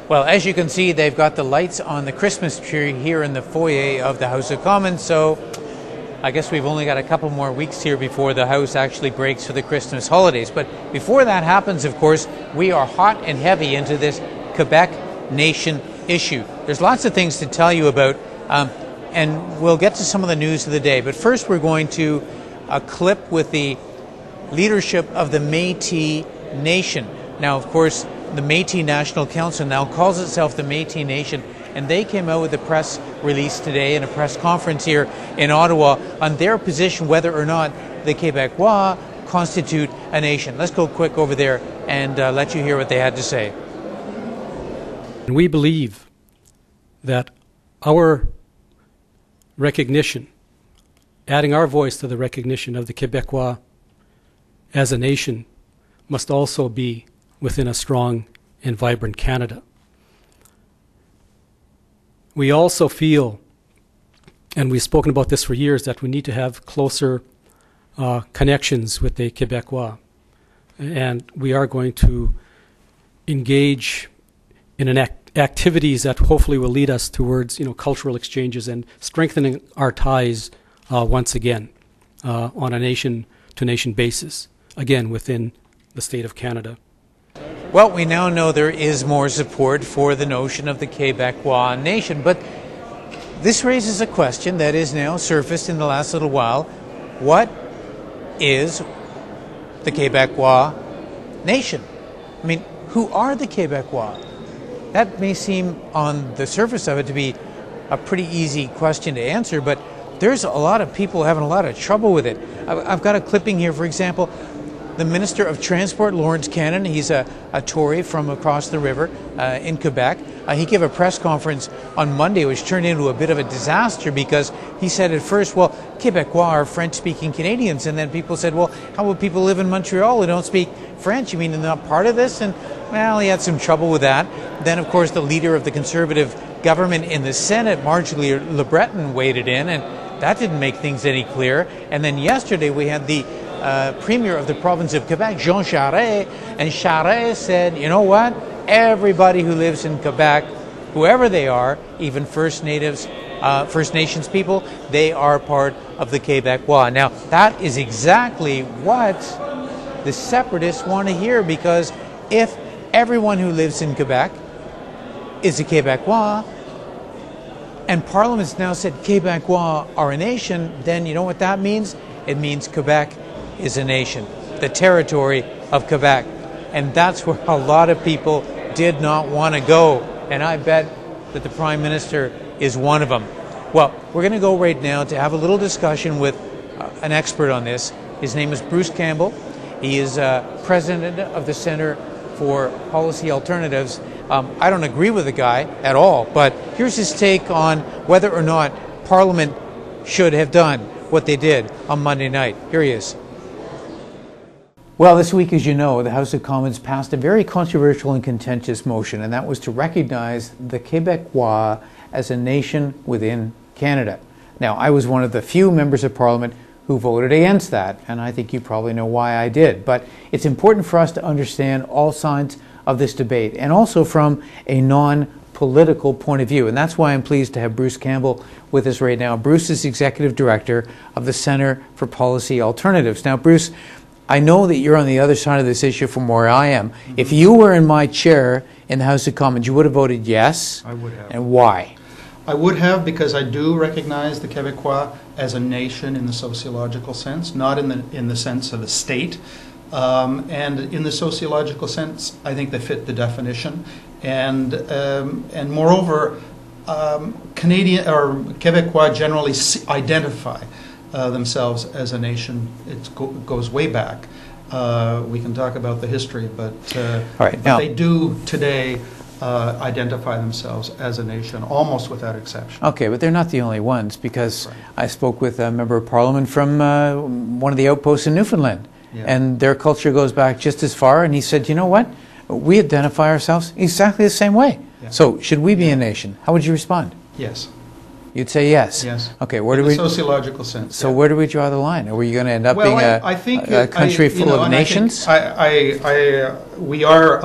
Well, as you can see, they've got the lights on the Christmas tree here in the foyer of the House of Commons, so I guess we've only got a couple more weeks here before the House actually breaks for the Christmas holidays. But before that happens, of course, we are hot and heavy into this Quebec nation issue. There's lots of things to tell you about, and we'll get to some of the news of the day. But first, we're going to a clip with the leadership of the Métis Nation. Now, of course, the Métis National Council now calls itself the Métis Nation, and they came out with a press release today and a press conference here in Ottawa on their position whether or not the Québécois constitute a nation. Let's go quick over there and let you hear what they had to say. We believe that our recognition, adding our voice to the recognition of the Québécois as a nation, must also be within a strong and vibrant Canada. We also feel, and we've spoken about this for years, that we need to have closer connections with the Québécois. And we are going to engage in activities that hopefully will lead us towards cultural exchanges and strengthening our ties once again on a nation-to-nation basis, again within the state of Canada. Well, we now know there is more support for the notion of the Québécois nation, but this raises a question that is now surfaced in the last little while. What is the Québécois nation? I mean, who are the Québécois? That may seem on the surface of it to be a pretty easy question to answer, but there's a lot of people having a lot of trouble with it. I've got a clipping here, for example. The Minister of Transport, Lawrence Cannon, he's a Tory from across the river in Quebec. He gave a press conference on Monday, which turned into a bit of a disaster because he said at first, well, Québécois are French-speaking Canadians. And then people said, well, how would people live in Montreal who don't speak French? You mean they're not part of this? And, well, he had some trouble with that. Then, of course, the leader of the Conservative government in the Senate, Marjorie Le Breton, waded in, and that didn't make things any clearer. And then yesterday we had the Premier of the province of Quebec, Jean Charest, and Charest said, you know what, everybody who lives in Quebec, whoever they are, even First Nations people, they are part of the Québécois. Now, that is exactly what the separatists want to hear, because if everyone who lives in Quebec is a Québécois, and Parliament's now said Québécois are a nation, then you know what that means? It means Quebec is a nation, the territory of Quebec. And that's where a lot of people did not want to go. And I bet that the Prime Minister is one of them. Well, we're going to go right now to have a little discussion with an expert on this. His name is Bruce Campbell. He is president of the Centre for Policy Alternatives. I don't agree with the guy at all, but here's his take on whether or not Parliament should have done what they did on Monday night. Here he is. Well, this week, as you know, the House of Commons passed a very controversial and contentious motion, and that was to recognize the Québécois as a nation within Canada. Now, I was one of the few members of Parliament who voted against that, and I think you probably know why I did. But it's important for us to understand all sides of this debate, and also from a non-political point of view. And that's why I'm pleased to have Bruce Campbell with us right now. Bruce is Executive Director of the Centre for Policy Alternatives. Now, Bruce, I know that you're on the other side of this issue from where I am. Mm-hmm. If you were in my chair in the House of Commons, you would have voted yes? I would have. And why? I would have, because I do recognize the Québécois as a nation in the sociological sense, not in the sense of a state. And in the sociological sense, I think they fit the definition. And moreover, Canadian or Québécois generally identify themselves as a nation. It goes way back. We can talk about the history, but, right, now, they do today identify themselves as a nation, almost without exception. Okay, but they're not the only ones, because right. I spoke with a member of Parliament from one of the outposts in Newfoundland, yeah. and their culture goes back just as far, and he said, you know what, we identify ourselves exactly the same way. Yeah. So should we be a nation? How would you respond? Yes. You'd say yes. Yes. Okay. Where in do we? Sociological sense. So where do we draw the line? Are we going to end up being I think a country full of nations? We are.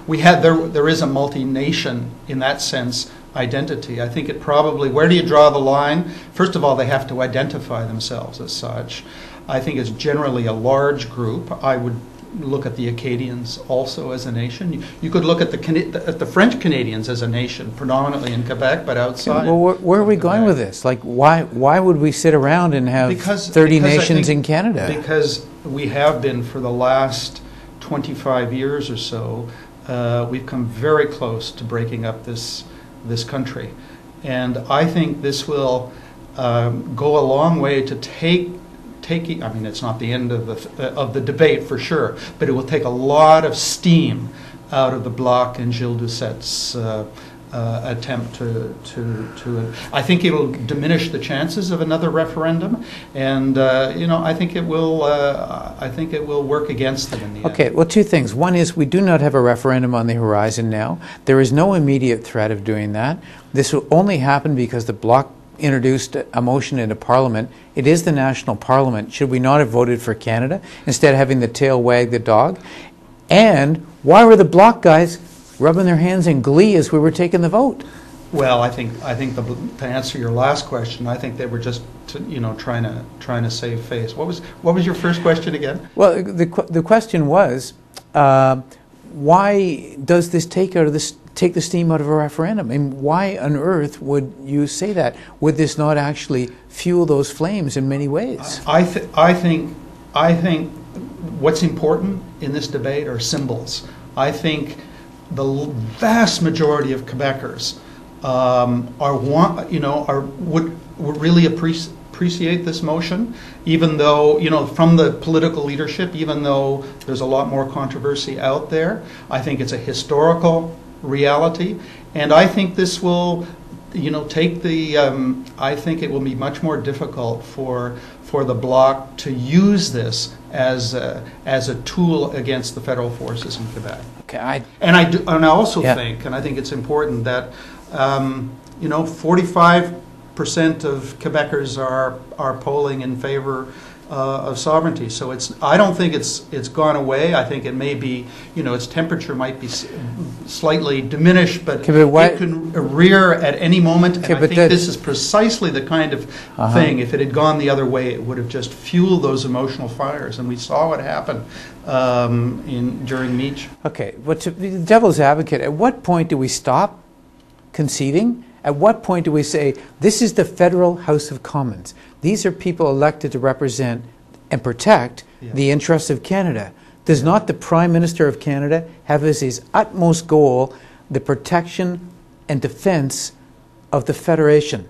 There is a multi-nation in that sense identity. I think it probably. Where do you draw the line? First of all, they have to identify themselves as such. I think it's generally a large group. I would look at the Acadians also as a nation. You could look at the French Canadians as a nation, predominantly in Quebec, but outside. Well, where are we going with this? Like, why would we sit around and have 30 nations in Canada? Because we have been for the last 25 years or so. We've come very close to breaking up this country, and I think this will go a long way to taking. I mean, it's not the end of the debate for sure, but it will take a lot of steam out of the Bloc and Gilles Doucet's attempt to. I think it will diminish the chances of another referendum, and I think it will. I think it will work against them in the end. Okay. Well, two things. One is we do not have a referendum on the horizon now. There is no immediate threat of doing that. This will only happen because the Bloc introduced a motion into Parliament. It is the national Parliament. Should we not have voted for Canada instead of having the tail wag the dog? And why were the Bloc guys rubbing their hands in glee as we were taking the vote? Well, I think to answer your last question, I think they were just trying to save face. What was your first question again? Well, the question was, why does this take the steam out of a referendum? And why on earth would you say that? Would this not actually fuel those flames in many ways? I think what's important in this debate are symbols. I think the vast majority of Quebecers would really appreciate this motion, even though, from the political leadership, even though there's a lot more controversy out there. I think it's a historical reality, and I think this will, take the. I think it will be much more difficult for the Bloc to use this as a tool against the federal forces in Quebec. Okay, I also think, and I think it's important that 45% of Quebecers are polling in favor of sovereignty. So I don't think it's gone away. I think it may be, its temperature might be slightly diminished, but it can rear at any moment. And I think this is precisely the kind of thing. If it had gone the other way, it would have just fueled those emotional fires, and we saw what happened during Meech. Okay, but to be the devil's advocate, at what point do we stop conceding? At what point do we say, this is the federal House of Commons? These are people elected to represent and protect the interests of Canada. Does not the Prime Minister of Canada have as his utmost goal the protection and defense of the Federation?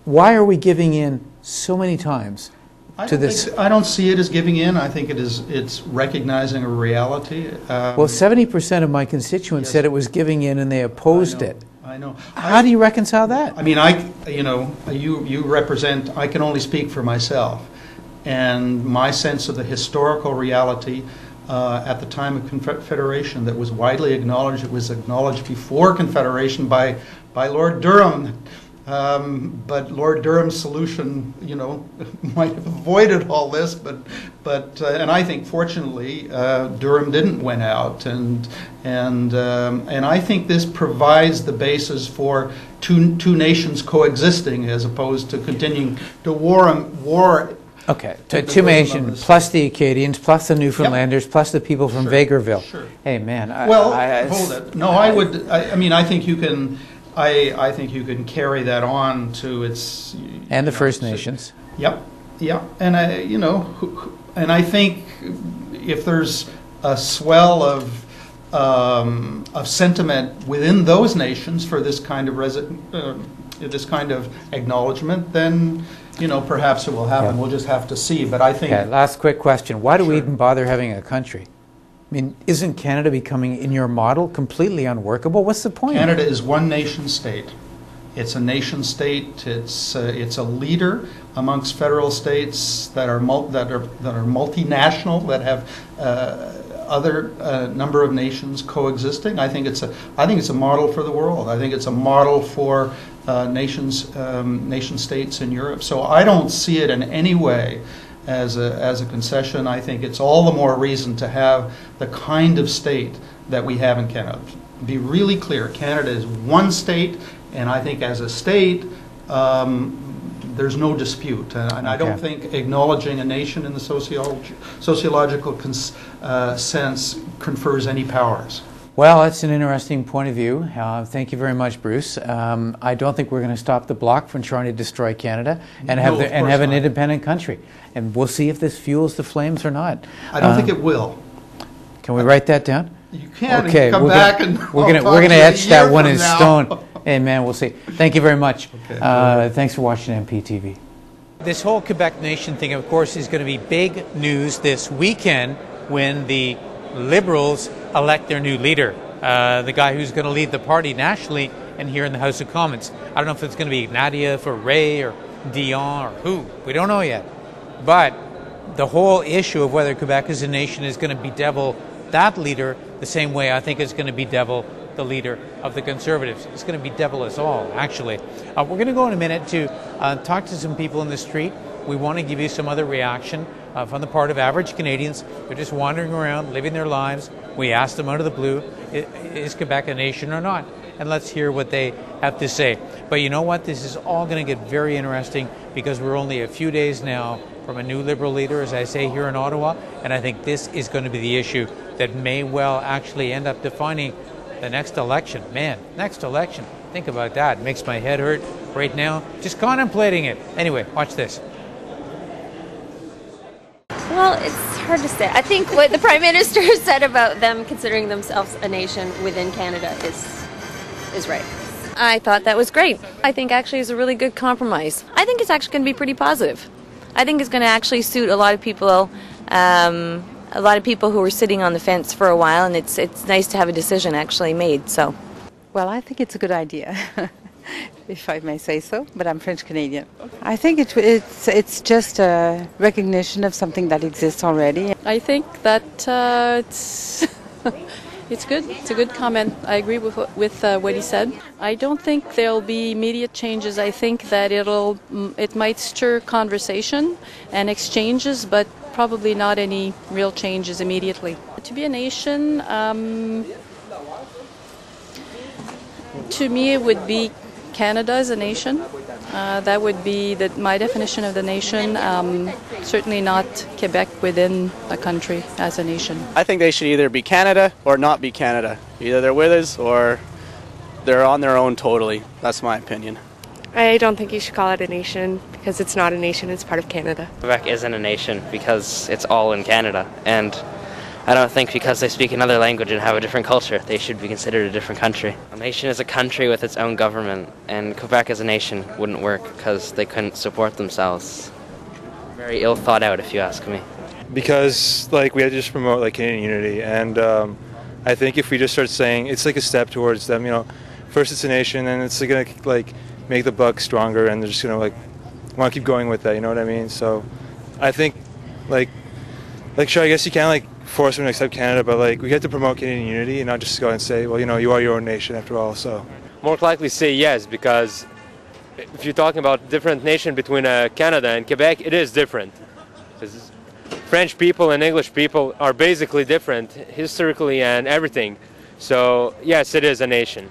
Why are we giving in so many times to this? I don't see it as giving in. I think it's recognizing a reality. Well, 70% of my constituents said it was giving in, and they opposed it. I know. How do you reconcile that? I mean, you represent. I can only speak for myself, and my sense of the historical reality at the time of Confederation that was widely acknowledged. It was acknowledged before Confederation by Lord Durham, but Lord Durham's solution, might have avoided all this. But and I think fortunately Durham didn't win out, and I think this provides the basis for two nations coexisting as opposed to continuing to war. Okay, two nations plus the Acadians, plus the Newfoundlanders, plus the people from Vegreville. Sure. Hey, man. Hold it. No, I think you can. I think you can carry that on to its and the First Nations. Yep, and I think if there's a swell of sentiment within those nations for this kind of acknowledgement, then perhaps it will happen. Yeah. We'll just have to see. But I think. Okay, last quick question: why do we even bother having a country? I mean, isn't Canada becoming, in your model, completely unworkable? What's the point? Canada is one nation state. It's a nation state. It's a leader amongst federal states that are multinational, that have other number of nations coexisting. I think it's a model for the world. I think it's a model for nation states in Europe. So I don't see it in any way as a concession. I think it's all the more reason to have the kind of state that we have in Canada. Be really clear, Canada is one state, and I think as a state, there's no dispute. And I don't think acknowledging a nation in the sociological sense confers any powers. Well, that's an interesting point of view. Thank you very much, Bruce. I don't think we're going to stop the Bloc from trying to destroy Canada and have an independent country. And we'll see if this fuels the flames or not. I don't think it will. Can we write that down? You can. Okay, come back and we're gonna etch that one in stone. Hey, man, we'll see. Thank you very much. Okay, thanks for watching MPtv. This whole Quebec nation thing, of course, is going to be big news this weekend when the Liberals elect their new leader, the guy who's going to lead the party nationally and here in the House of Commons. I don't know if it's going to be Nadia for Ray or Dion or who. We don't know yet. But the whole issue of whether Quebec as a nation is going to bedevil that leader the same way I think it's going to bedevil the leader of the Conservatives. It's going to bedevil us all, actually. We're going to go in a minute to talk to some people in the street. We want to give you some other reaction from the part of average Canadians. They're just wandering around, living their lives. We asked them out of the blue, is Quebec a nation or not? And let's hear what they have to say. But you know what? This is all going to get very interesting because we're only a few days now from a new Liberal leader, as I say, here in Ottawa. And I think this is going to be the issue that may well actually end up defining the next election. Man, next election. Think about that. It makes my head hurt right now, just contemplating it. Anyway, watch this. Well, it's hard to say. I think what the Prime Minister said about them considering themselves a nation within Canada is right. I thought that was great. I think actually it's a really good compromise. I think it's actually going to be pretty positive. I think it's going to actually suit a lot of people who were sitting on the fence for a while, and it's nice to have a decision actually made. So, well, I think it's a good idea, if I may say so. But I'm French Canadian. I think it's just a recognition of something that exists already. I think that it's good. It's a good comment. I agree with what he said. I don't think there'll be immediate changes. I think that it might stir conversation and exchanges, but probably not any real changes immediately. To be a nation, to me, it would be Canada as a nation. That would be my definition of the nation. Certainly not Quebec within a country as a nation. I think they should either be Canada or not be Canada. Either they're with us or they're on their own totally. That's my opinion. I don't think you should call it a nation because it's not a nation, it's part of Canada. Quebec isn't a nation because it's all in Canada, and I don't think because they speak another language and have a different culture, they should be considered a different country. A nation is a country with its own government, and Quebec as a nation wouldn't work because they couldn't support themselves. Very ill thought out, if you ask me. Because we have to just promote Canadian unity, and I think if we just start saying it's like a step towards them, first it's a nation, and it's gonna make the buck stronger, and they're just gonna want to keep going with that. You know what I mean? So I think sure, I guess you can't force them to accept Canada, but we have to promote Canadian unity and not just go and say, well, you are your own nation after all. So more likely say yes, because if you're talking about different nation between Canada and Quebec, it is different. French people and English people are basically different historically and everything. So yes, it is a nation.